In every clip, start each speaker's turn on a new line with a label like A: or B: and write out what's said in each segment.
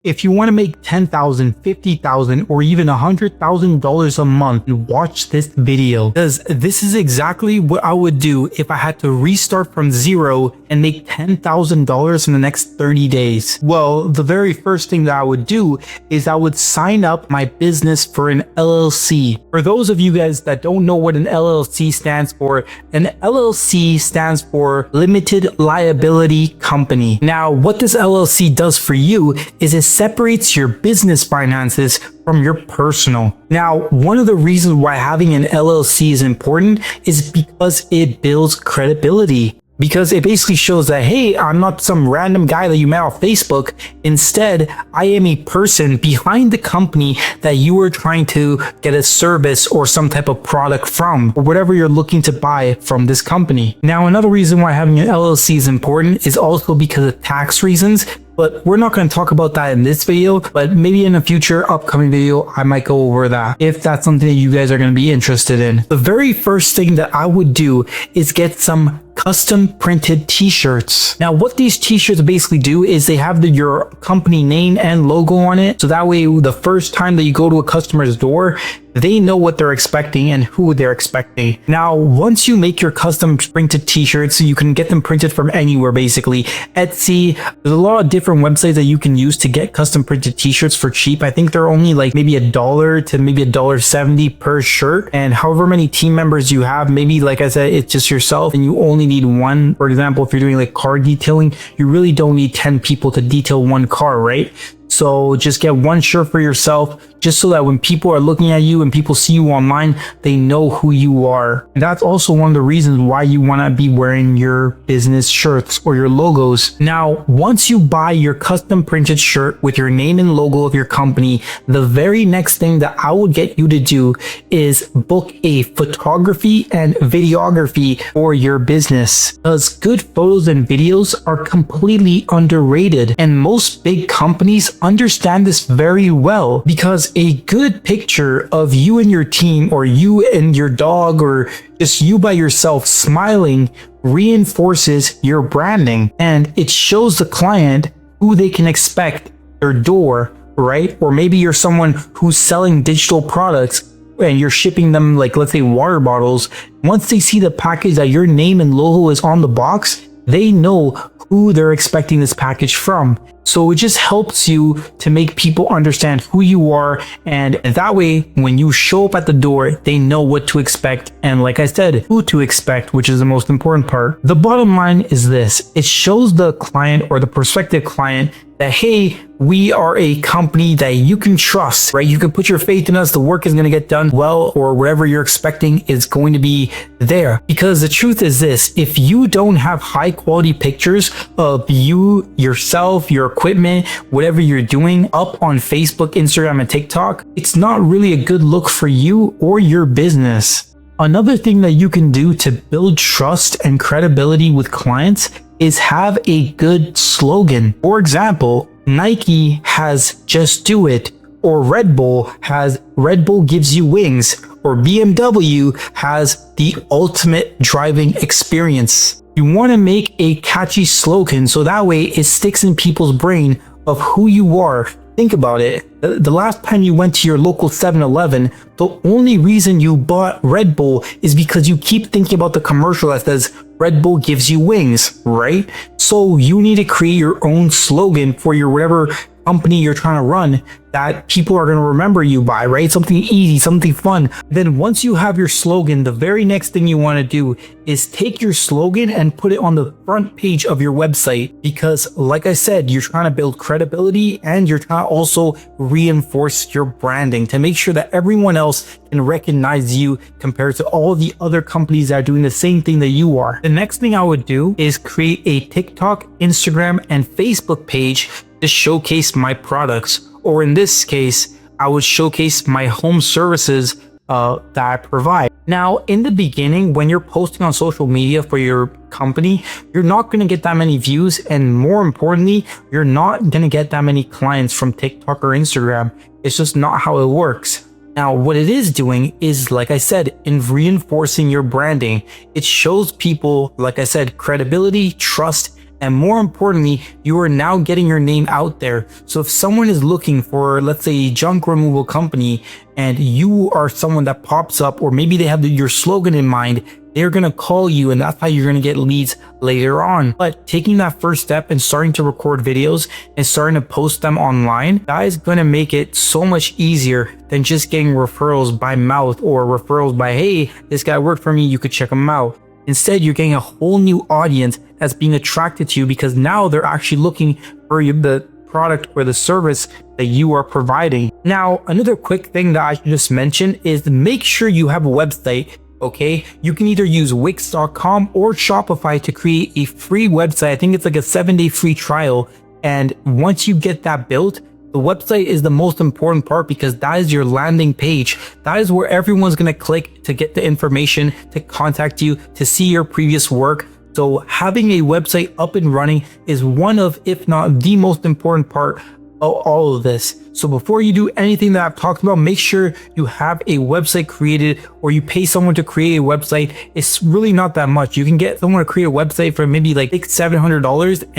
A: If you want to make $10,000, $50,000, or even $100,000 a month, watch this video, because this is exactly what I would do if I had to restart from zero and make $10,000 in the next 30 days. Well, the very first thing that I would do is I would sign up my business for an LLC. For those of you guys that don't know what an LLC stands for, an LLC stands for Limited Liability Company. Now, what this LLC does for you is it separates your business finances from your personal. Now, one of the reasons why having an LLC is important is because it builds credibility. Because it basically shows that, hey, I'm not some random guy that you met on Facebook. Instead, I am a person behind the company that you are trying to get a service or some type of product from, or whatever you're looking to buy from this company. Now, another reason why having an LLC is important is also because of tax reasons. But we're not going to talk about that in this video, but maybe in a future upcoming video, I might go over that if that's something that you guys are going to be interested in. The very first thing that I would do is get some custom printed t-shirts. Now, what these t-shirts basically do is they have your company name and logo on it. So that way, the first time that you go to a customer's door, they know what they're expecting and who they're expecting. Now, once you make your custom printed t-shirts, you can get them printed from anywhere, basically. Etsy, there's a lot of different websites that you can use to get custom printed t-shirts for cheap. I think they're only like maybe $1 to maybe $1.70 per shirt. And however many team members you have, maybe like I said, it's just yourself and you only need one. For example, if you're doing like car detailing, you really don't need 10 people to detail one car, right? So just get one shirt for yourself, just so that when people are looking at you and people see you online, they know who you are. And that's also one of the reasons why you want to be wearing your business shirts or your logos. Now, once you buy your custom printed shirt with your name and logo of your company, the very next thing that I would get you to do is book a photography and videography for your business. Because good photos and videos are completely underrated, and most big companies understand this very well, because a good picture of you and your team, or you and your dog, or just you by yourself smiling reinforces your branding, and it shows the client who they can expect at their door, right? Or maybe you're someone who's selling digital products and you're shipping them, like, let's say water bottles. Once they see the package that your name and logo is on the box, they know who they're expecting this package from. So it just helps you to make people understand who you are, and that way when you show up at the door, they know what to expect, and like I said, who to expect, which is the most important part. The bottom line is this: it shows the client or the prospective client that, hey, we are a company that you can trust, right? You can put your faith in us. The work is going to get done well, or whatever you're expecting is going to be there. Because the truth is this: if you don't have high quality pictures of you, yourself, your equipment, whatever you're doing up on Facebook, Instagram, and TikTok, it's not really a good look for you or your business. Another thing that you can do to build trust and credibility with clients is have a good slogan. For example, Nike has "Just Do It," or Red Bull has "Red Bull gives you wings," or BMW has "The ultimate driving experience." You want to make a catchy slogan so that way it sticks in people's brain of who you are. Think about it. The last time you went to your local 7-Eleven, the only reason you bought Red Bull is because you keep thinking about the commercial that says "Red Bull gives you wings," right? So you need to create your own slogan for your whatever company you're trying to run that people are going to remember you by, right? Something easy, something fun. Then once you have your slogan, the very next thing you want to do is take your slogan and put it on the front page of your website, because like I said, you're trying to build credibility and you're trying to also reinforce your branding to make sure that everyone else can recognize you compared to all the other companies that are doing the same thing that you are. The next thing I would do is create a TikTok, Instagram, and Facebook page to showcase my products, or in this case, I would showcase my home services that I provide. Now, in the beginning, when you're posting on social media for your company, you're not going to get that many views, and more importantly, you're not going to get that many clients from TikTok or Instagram. It's just not how it works. Now, what it is doing is, like I said, in reinforcing your branding. It shows people, like I said, credibility, trust, And more importantly, you are now getting your name out there. So if someone is looking for, let's say, a junk removal company, and you are someone that pops up, or maybe they have your slogan in mind, they're going to call you, and that's how you're going to get leads later on. But taking that first step and starting to record videos and starting to post them online, that is going to make it so much easier than just getting referrals by mouth or referrals by, hey, this guy worked for me, you could check him out. Instead, you're getting a whole new audience that's being attracted to you because now they're actually looking for the product or the service that you are providing. Now, another quick thing that I should just mention is make sure you have a website. Okay, you can either use Wix.com or Shopify to create a free website. I think it's like a 7-day free trial. And once you get that built, the website is the most important part because that is your landing page. That is where everyone's going to click to get the information, to contact you, to see your previous work. So having a website up and running is one of, if not the most important part of all of this. So before you do anything that I've talked about, make sure you have a website created, or you pay someone to create a website. It's really not that much. You can get someone to create a website for maybe like $600-700,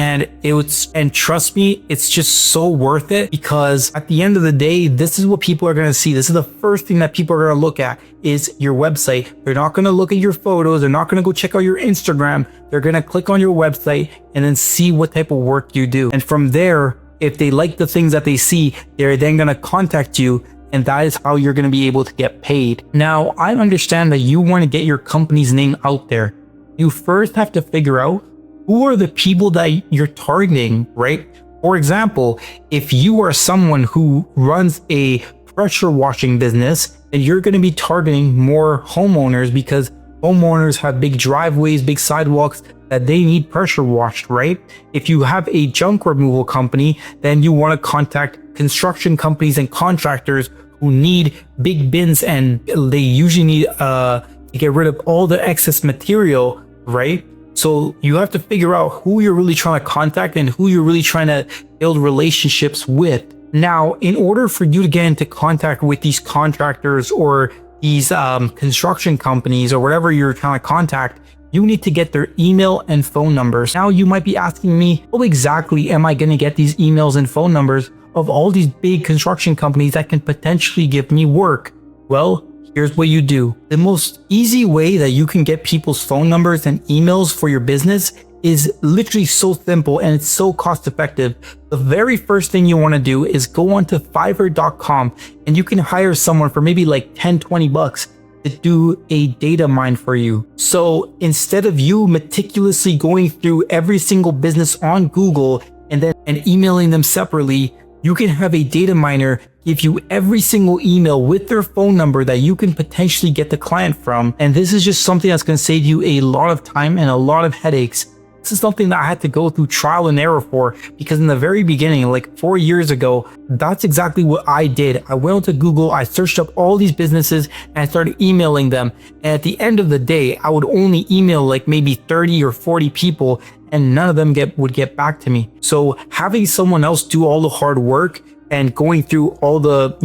A: and trust me, it's just so worth it, because at the end of the day, this is what people are going to see. This is the first thing that people are going to look at, is your website. They're not going to look at your photos. They're not going to go check out your Instagram. They're going to click on your website and then see what type of work you do. And from there, if they like the things that they see, they're then going to contact you, and that is how you're going to be able to get paid. Now, I understand that you want to get your company's name out there. You first have to figure out who are the people that you're targeting, right? For example, if you are someone who runs a pressure washing business, then you're going to be targeting more homeowners, because homeowners have big driveways, big sidewalks that they need pressure washed, right? If you have a junk removal company, then you want to contact construction companies and contractors who need big bins, and they usually need to get rid of all the excess material, right? So you have to figure out who you're really trying to contact and who you're really trying to build relationships with. Now, in order for you to get into contact with these contractors or these construction companies or whatever you're trying to contact, you need to get their email and phone numbers. Now, you might be asking me, how exactly am I going to get these emails and phone numbers of all these big construction companies that can potentially give me work? Well, here's what you do. The most easy way that you can get people's phone numbers and emails for your business is literally so simple, and it's so cost effective. The very first thing you want to do is go onto Fiverr.com, and you can hire someone for maybe like $10-20 to do a data mine for you. So instead of you meticulously going through every single business on Google and emailing them separately, you can have a data miner give you every single email with their phone number that you can potentially get the client from. And this is just something that's going to save you a lot of time and a lot of headaches. This is something that I had to go through trial and error for, because in the very beginning, like 4 years ago, that's exactly what I did. I went to Google, I searched up all these businesses, and I started emailing them. And at the end of the day, I would only email like maybe 30 or 40 people, and none of them would get back to me. So having someone else do all the hard work and going through all the,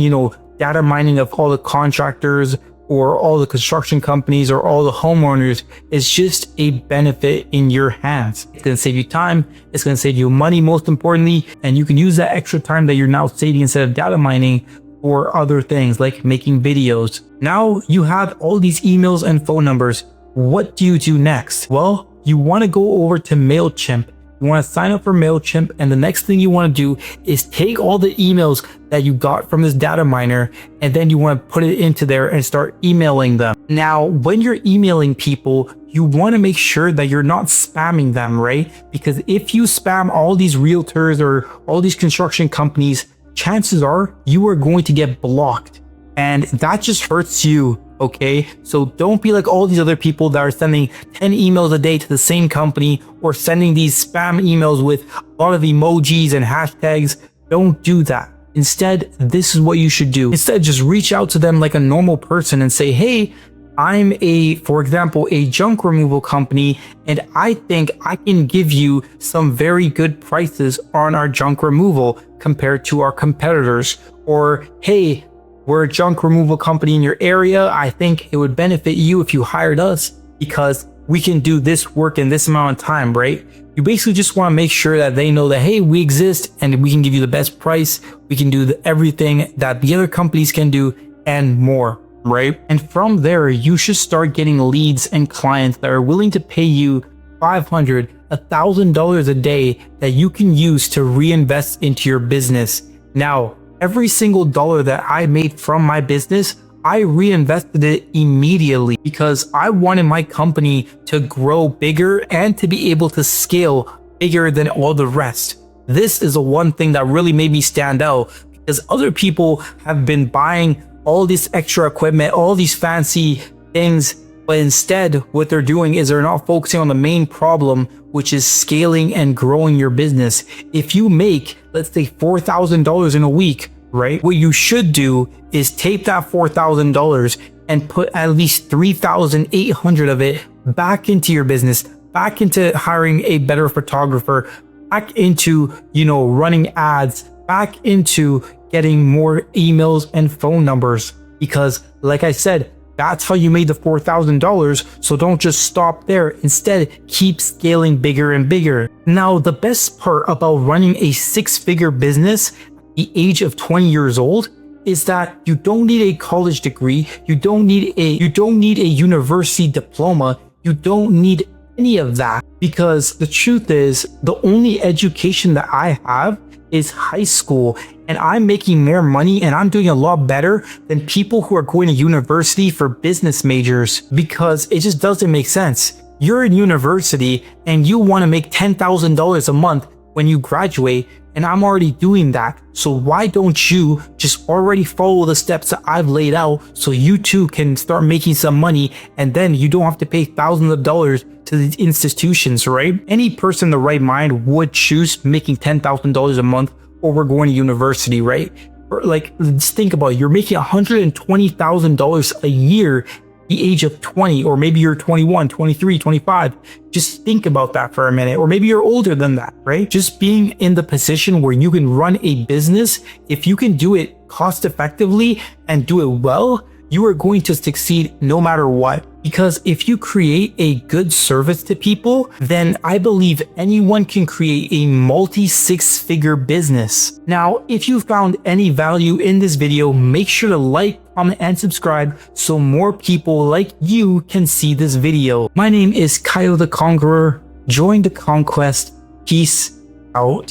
A: data mining of all the contractors or all the construction companies or all the homeowners is just a benefit in your hands. It's going to save you time. It's going to save you money, most importantly, and you can use that extra time that you're now saving instead of data mining for other things like making videos. Now you have all these emails and phone numbers. What do you do next? Well, you want to go over to MailChimp. You want to sign up for MailChimp, and the next thing you want to do is take all the emails that you got from this data miner, and then you want to put it into there and start emailing them. Now, when you're emailing people, you want to make sure that you're not spamming them, right? Because if you spam all these realtors or all these construction companies, chances are you are going to get blocked, and that just hurts you. Okay, so don't be like all these other people that are sending 10 emails a day to the same company, or sending these spam emails with a lot of emojis and hashtags. Don't do that. Instead, this is what you should do. Instead, just reach out to them like a normal person and say, hey, I'm for example, a junk removal company, and I think I can give you some very good prices on our junk removal compared to our competitors. Or, hey, we're a junk removal company in your area. I think it would benefit you if you hired us because we can do this work in this amount of time, right? You basically just want to make sure that they know that, hey, we exist and we can give you the best price. We can do everything that the other companies can do and more, right? And from there, you should start getting leads and clients that are willing to pay you $500, $1,000 a day that you can use to reinvest into your business. Now, every single dollar that I made from my business, I reinvested it immediately because I wanted my company to grow bigger and to be able to scale bigger than all the rest. This is the one thing that really made me stand out, because other people have been buying all this extra equipment, all these fancy things, but instead what they're doing is they're not focusing on the main problem, which is scaling and growing your business. If you make, let's say, $4,000 in a week, right? What you should do is take that $4,000 and put at least $3,800 of it back into your business, back into hiring a better photographer, back into, running ads, back into getting more emails and phone numbers. Because like I said, that's how you made the $4,000. So don't just stop there. Instead, keep scaling bigger and bigger. Now, the best part about running a 6-figure business at the age of 20 years old is that you don't need a college degree. You don't need a university diploma. You don't need any of that, because the truth is the only education that I have is high school, and I'm making more money and I'm doing a lot better than people who are going to university for business majors, because it just doesn't make sense. You're in university and you want to make $10,000 a month when you graduate, and I'm already doing that. So why don't you just already follow the steps that I've laid out so you too can start making some money, and then you don't have to pay thousands of dollars to these institutions, right? Any person in the right mind would choose making $10,000 a month over going to university, right? Or just think about it. You're making $120,000 a year at the age of 20, or maybe you're 21, 23, 25. Just think about that for a minute. Or maybe you're older than that, right? Just being in the position where you can run a business, if you can do it cost effectively and do it well, you are going to succeed no matter what. Because if you create a good service to people, then I believe anyone can create a multi-6-figure business. Now, if you found any value in this video, make sure to like, comment, and subscribe so more people like you can see this video. My name is Kyle the Conqueror. Join the conquest. Peace out.